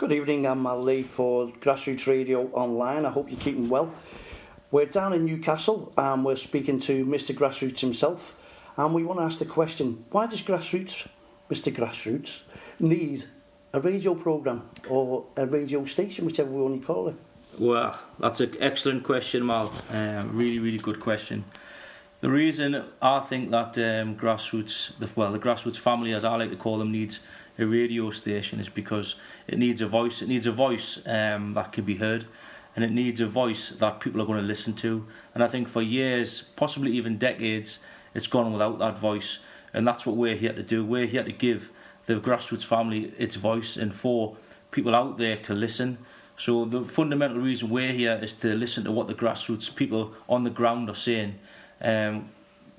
Good evening, I'm Mal Lee for Grassroots Radio Online. I hope you're keeping well. We're down in Newcastle and we're speaking to Mr. Grassroots himself, and we want to ask the question, why does Grassroots, Mr. Grassroots, need a radio programme or a radio station, whichever we want to call it? Well, that's an excellent question, Mal. Really, really good question. The reason I think that Grassroots, the Grassroots family, as I like to call them, needs a radio station is because it needs a voice. It needs a voice that can be heard, and it needs a voice that people are going to listen to. And I think for years, possibly even decades, it's gone without that voice. And that's what we're here to do. We're here to give the Grassroots family its voice and for people out there to listen. So the fundamental reason we're here is to listen to what the Grassroots people on the ground are saying.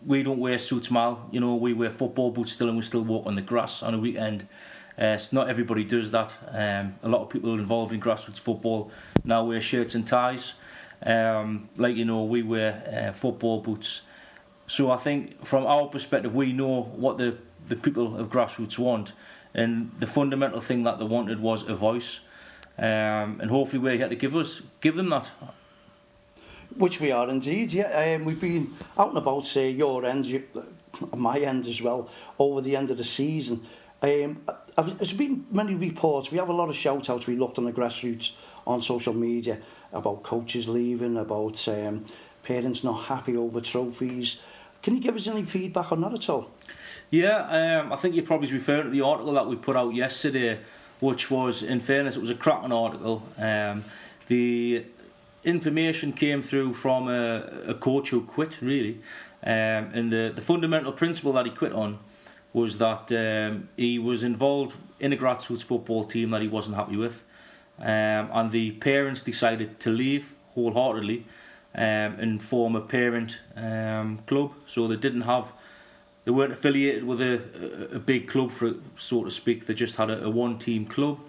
We don't wear suits, Mal. You know, we wear football boots still, and we still walk on the grass on a weekend. Not everybody does that. A lot of people involved in Grassroots football now wear shirts and ties. We wear football boots. So I think from our perspective, we know what the people of Grassroots want, and the fundamental thing that they wanted was a voice. And hopefully we're here to give them that. Which we are indeed, yeah. We've been out and about your end, my end as well, over the end of the season. There's been many reports. We have a lot of shout-outs. We looked on the Grassroots on social media about coaches leaving, about parents not happy over trophies. Can you give us any feedback on that at all? Yeah, I think you're probably referring to the article that we put out yesterday, which was, in fairness, it was a cracking article. The information came through from a coach who quit, really, and the fundamental principle that he quit on was that he was involved in a Grassroots football team that he wasn't happy with, and the parents decided to leave wholeheartedly and form a parent club. So they weren't affiliated with a big club, so to speak. They just had a one-team club.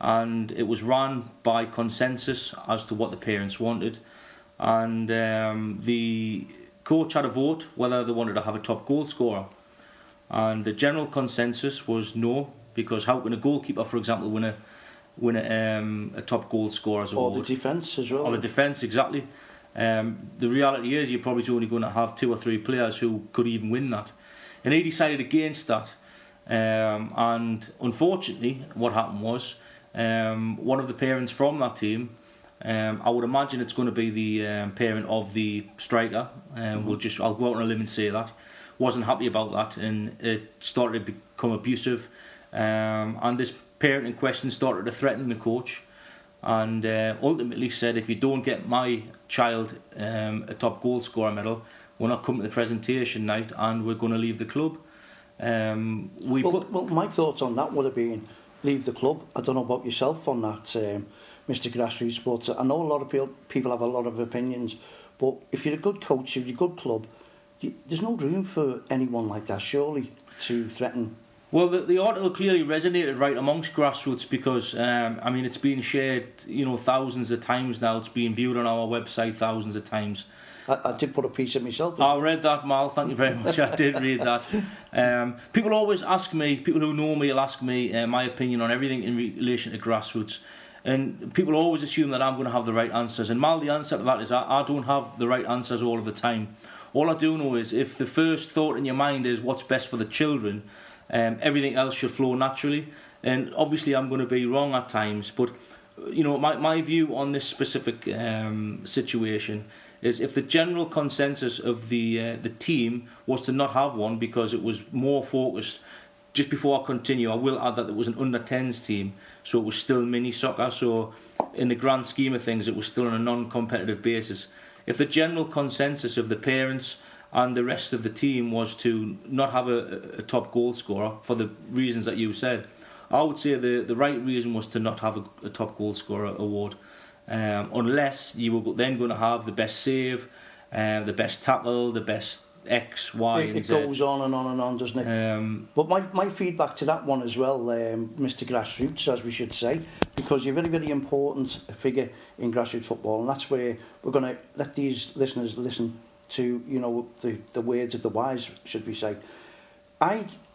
And it was run by consensus as to what the parents wanted, and the coach had a vote whether they wanted to have a top goal scorer, and the general consensus was no, because how can a goalkeeper, for example, win a top goal scorer's award? Or the defence as well. Or the defence, exactly. The reality is you're probably only going to have 2 or 3 players who could even win that, and he decided against that. And unfortunately, what happened was, one of the parents from that team, I would imagine it's going to be the parent of the striker, I'll go out on a limb and say that, wasn't happy about that, and it started to become abusive, and this parent in question started to threaten the coach, and ultimately said, if you don't get my child a top goal scorer medal, we're not coming to the presentation night and we're going to leave the club. Well, my thoughts on that would have been leave the club. I don't know about yourself on that, Mr. Grassroots, but I know a lot of people have a lot of opinions, but if you're a good coach, if you're a good club, there's no room for anyone like that, surely, to threaten. Well, the article clearly resonated right amongst Grassroots because, it's been shared, thousands of times now. It's been viewed on our website thousands of times. I did put a piece of myself. I read that, Mal. Thank you very much. I did read that. People always ask me, people who know me will ask me my opinion on everything in relation to Grassroots. And people always assume that I'm going to have the right answers. And Mal, the answer to that is I don't have the right answers all of the time. All I do know is if the first thought in your mind is what's best for the children, everything else should flow naturally. And obviously I'm going to be wrong at times. But, my view on this specific situation is if the general consensus of the team was to not have one because it was more focused. Just before I continue, I will add that it was an under-10s team, so it was still mini soccer, so in the grand scheme of things it was still on a non-competitive basis. If the general consensus of the parents and the rest of the team was to not have a top goal scorer for the reasons that you said, I would say the right reason was to not have a top goal scorer award. Unless you were then going to have the best save, the best tackle, the best X, Y, and Z. It goes on and on and on, doesn't it? But my feedback to that one as well, Mr. Grassroots, as we should say, because you're a very, very important figure in grassroots football, and that's where we're going to let these listeners listen to, the words of the wise, should we say.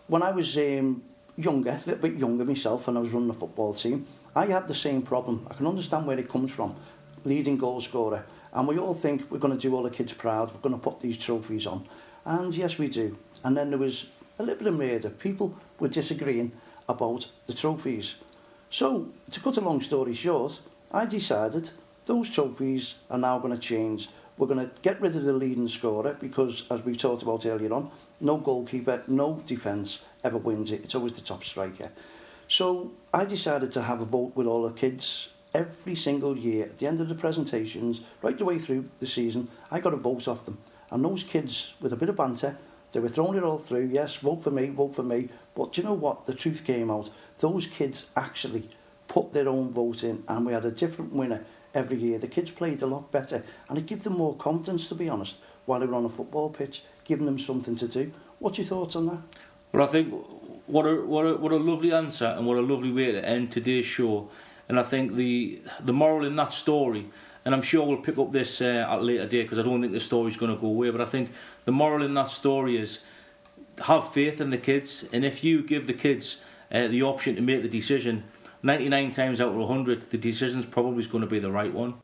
When I was younger, a little bit younger myself, and I was running a football team, I had the same problem. I can understand where it comes from. Leading goal scorer. And we all think we're going to do all the kids proud. We're going to put these trophies on. And yes, we do. And then there was a little bit of murder. People were disagreeing about the trophies. So, to cut a long story short, I decided those trophies are now going to change. We're going to get rid of the leading scorer because, as we talked about earlier on, no goalkeeper, no defence ever wins it. It's always the top striker. So I decided to have a vote with all the kids every single year. At the end of the presentations, right the way through the season, I got a vote off them. And those kids, with a bit of banter, they were throwing it all through. Yes, vote for me, vote for me. But do you know what? The truth came out. Those kids actually put their own vote in, and we had a different winner every year. The kids played a lot better, and it gave them more confidence, to be honest, while they were on a football pitch, giving them something to do. What's your thoughts on that? Well, I think what a lovely answer, and what a lovely way to end today's show. And I think the moral in that story, and I'm sure we'll pick up this at a later date because I don't think the story's going to go away, but I think the moral in that story is have faith in the kids, and if you give the kids the option to make the decision, 99 times out of 100 the decision's probably going to be the right one.